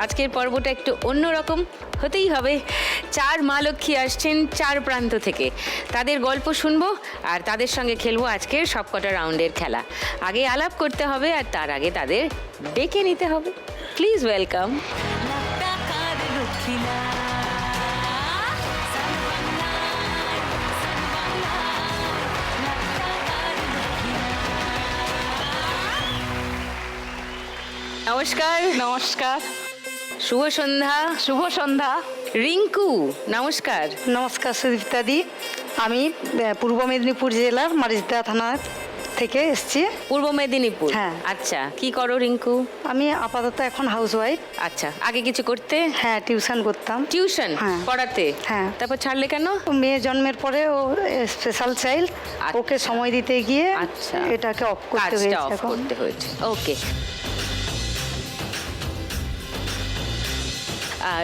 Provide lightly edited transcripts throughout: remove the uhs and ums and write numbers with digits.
আজকের পর্বটা একটু অন্যরকম হতেই হবে। 4 মা লক্ষ্মী আসছেন 4 প্রান্ত থেকে, তাদের গল্প শুনবো আর তাদের সঙ্গে খেলবো আজকের সবকটা রাউন্ডের খেলা। আগে আলাপ করতে হবে আর তার আগে তাদের ডেকে নিতে হবে। Please welcome. নমস্কার। নমস্কার। শুভ সন্ধ্যা। শুভ সন্ধ্যা। রিঙ্কু নমস্কার। নমস্কার সুদীপ্তাদি, আমি পূর্ব মেদিনীপুর জেলার মারিচদা থানা থেকে এসেছি। পূর্ব মেদিনীপুর? হ্যাঁ। আচ্ছা, কি করো রিঙ্কু? আমি আপাতত এখন হাউসওয়াইফ। আচ্ছা, আগে কিছু করতে? হ্যাঁ, টিউশন করতাম। টিউশন? হ্যাঁ। পড়াতে? হ্যাঁ। তারপর ছাড়লে কেন? মেয়ে জন্মের পরে ও স্পেশাল চাইল্ড, ওকে সময় দিতে গিয়ে আচ্ছা, এটাকে অফ করতে হয়েছে। অফ করতে হয়েছে। ওকে।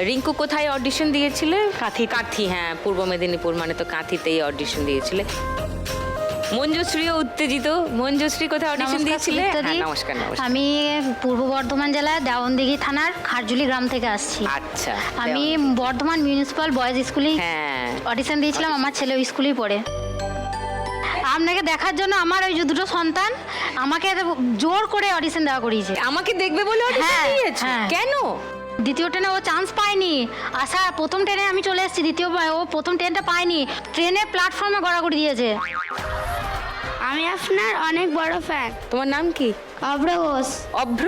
রিঙ্কু কোথায় অডিশন দিয়েছিলে? কাঁথি। কাঁথি, হ্যাঁ, পূর্ব মেদিনীপুর মানে তো কাঁথিতেই অডিশন দিয়েছিলে। মঞ্জুশ্রীও উত্তেজিত। মঞ্জুশ্রী কোথায় অডিশন দিয়েছিলে? হ্যাঁ, নমস্কার। নমস্কার। আমি পূর্ব বর্ধমান জেলার দেওয়ানদিঘি থানার খারজুলি গ্রাম থেকে আসছি। আচ্ছা, আমি বর্ধমান মিউনিসিপাল বয়েজ স্কুলে হ্যাঁ অডিশন দিয়েছিলাম। আমার ছেলে ওই স্কুলেই পড়ে। আপনাকে দেখার জন্য আমার ওই যে দুটো সন্তান আমাকে জোর করে অডিশন দেওয়া করিয়েছে। আমাকে দেখবে বলে অডিশন হ্যাঁ, দিয়েছে? হ্যাঁ। কেন? দ্বিতীয় ট্রেনে ও চান্স পায়নি। প্রথম ট্রেনে আমি চলে এসেছি, ও প্রথম ট্রেনটা পায়নি। ট্রেনে প্ল্যাটফর্মে গড়াগড়ি দিয়েছে। আমি আপনার অনেক বড় ফ্যান। তোমার নাম কি? অভ্র ঘোষ। অভ্র?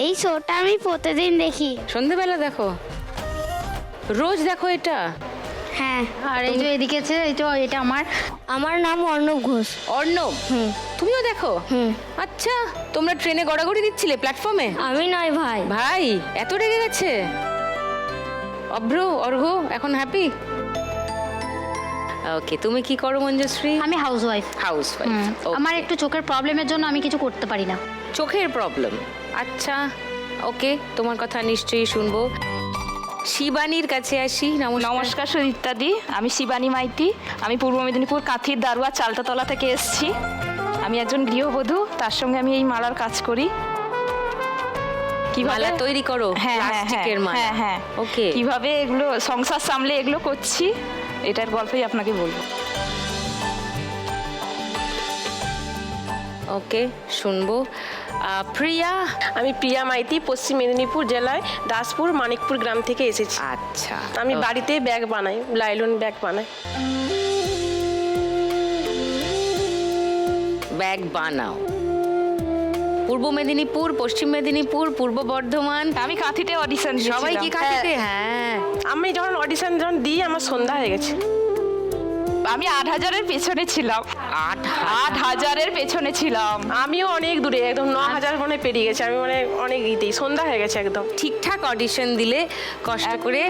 এই শোটা আমি প্রতিদিন দেখি। সন্ধেবেলা দেখো? রোজ দেখো এটা? হ্যাঁ। আর এই যে এদিকে আছে, এটা আমার নাম অর্ণব ঘোষ। অর্ণব? তুমিও দেখো? আচ্ছা, তোমরা ট্রেনে গড়াগড়ি দিচ্ছিলে প্ল্যাটফর্মে? আমি নয় ভাই। ভাই এত রেগে গেছে? অভ্র, অর্ঘ এখন হ্যাপি? ওকে, তুমি কি করো মঞ্জুশ্রী? আমি হাউসওয়াইফ। হাউসওয়াইফ। আমার একটু চোখের প্রবলেমের জন্য আমি কিছু করতে পারি না। চোখের প্রবলেম? আচ্ছা, ওকে, তোমার কথা নিশ্চয়ই শুনবো। শিবানীর কাছে আসি। নমস্কার সুদীপ্তাদি, আমি শিবানী মাইতি। আমি পূর্ব মেদিনীপুর কাঁথির দারুয়া চালতাতলা থেকে এসেছি। আমি একজন গৃহবধূ, তার সঙ্গে আমি এই মালার কাজ করি। মালা তৈরি করো? হ্যাঁ, প্লাস্টিকের মালা? হ্যাঁ, হ্যাঁ। ওকে। কিভাবে এগুলো সংসার সামলে এগুলো করছি, এটার গল্পই আপনাকে বলবো। ওকে, শুনবো। প্রিয়া? আমি প্রিয়া মাইতি, পশ্চিম মেদিনীপুর জেলায় দাসপুর মানিকপুর গ্রাম থেকে এসেছি। আচ্ছা। আমি বাড়িতে ব্যাগ বানাই, লাইলন ব্যাগ বানাই। ব্যাগ বানাও? পূর্ব মেদিনীপুর, পশ্চিম মেদিনীপুর, পূর্ব বর্ধমান? আমি কাঁথিতে অডিশন দিয়েছিলাম। সবাই কি কাঁথিতে? হ্যাঁ। আমি যখন অডিশন দিই আমার সন্ধ্যা হয়ে গেছে। আমি 8,000-এর পেছনে ছিলাম। 8,000-এর পেছনে ছিলাম। আমিও অনেক দূরে, একদম 9,000 মনে পেরিয়ে গেছে। আমি মানে অনেক ইতেই সন্ধ্যা হয়ে গেছে একদম। ঠিকঠাক অডিশন দিলে কষ্ট করে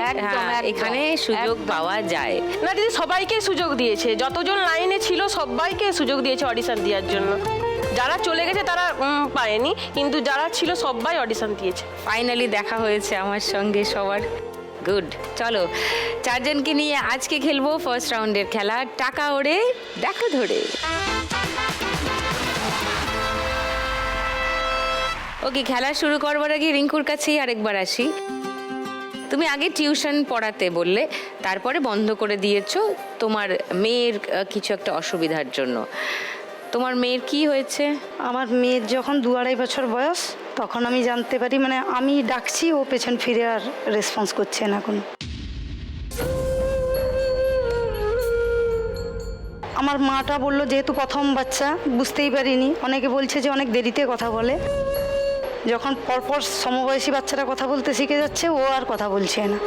এখানে সুযোগ পাওয়া যায় না দিদি, সবাইকে সুযোগ দিয়েছে, যতজন লাইনে ছিল সবাইকে সুযোগ দিয়েছে অডিশন দেওয়ার জন্য। যারা চলে গেছে তারা পায়নি, কিন্তু যারা ছিল সবাই অডিশন দিয়েছে। ফাইনালি দেখা হয়েছে আমার সঙ্গে সবার। গুড। চলো, 4 জনকে নিয়ে আজকে খেলবো ফার্স্ট রাউন্ডের খেলা টাকা ওড়ে দেখা ধরে। ওকে, খেলা শুরু করবার আগে রিঙ্কুর কাছেই আরেকবার আসি। তুমি আগে টিউশন পড়াতে বললে, তারপরে বন্ধ করে দিয়েছো তোমার মেয়ের কিছু একটা অসুবিধার জন্য। তোমার মেয়ের কি হয়েছে? আমার মেয়ের যখন 2-2.5 বছর বয়স, তখন আমি জানতে পারি, মানে আমি ডাকছি, ও পেছন ফিরে আর রেসপন্স করছে না কোনো। আমার মাটা বললো, যেহেতু প্রথম বাচ্চা বুঝতেই পারিনি, অনেকে বলছে যে অনেক দেরিতে কথা বলে। যখন পরপর সমবয়সী বাচ্চারা কথা বলতে শিখে যাচ্ছে, ও আর কথা বলছে না।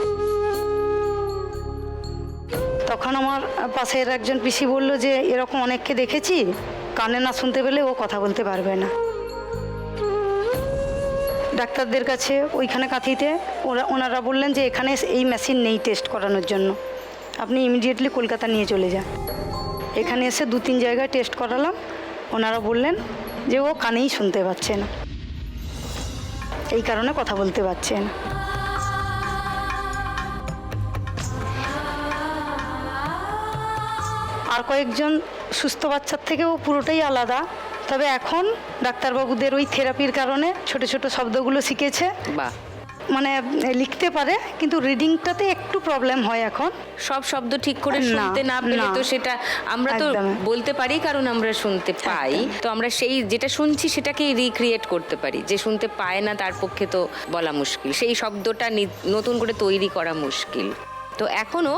তখন আমার পাশের একজন পিসি বলল যে এরকম অনেককে দেখেছি, কানে না শুনতে পেলে ও কথা বলতে পারবে না। ডাক্তারদের কাছে ওইখানে কাঁথিতে ওনারা বললেন যে এখানে এই মেশিন নেই টেস্ট করানোর জন্য, আপনি ইমিডিয়েটলি কলকাতা নিয়ে চলে যান। এখানে এসে 2-3 জায়গায় টেস্ট করালাম, ওনারা বললেন যে ও কানেই শুনতে পাচ্ছে না, এই কারণে কথা বলতে পারছে না। আর কয়েকজন সুস্থ বাচ্চার থেকেও পুরোটাই আলাদা, তবে এখন ডাক্তারবাবুদের ওই থেরাপির কারণে ছোট ছোট শব্দগুলো শিখেছে। বাহ। মানে লিখতে পারে, কিন্তু রিডিংটাতে একটু প্রবলেম হয় এখন। সব শব্দ ঠিক করে না, শুনতে না পেলে না। তো সেটা আমরা তো একদমই। বলতে পারি, কারণ আমরা শুনতে পাই। তো আমরা সেই যেটা শুনছি সেটাকেই রিক্রিয়েট করতে পারি। যে শুনতে পায় না তার পক্ষে তো বলা মুশকিল, সেই শব্দটা নতুন করে তৈরি করা মুশকিল। তো এখনো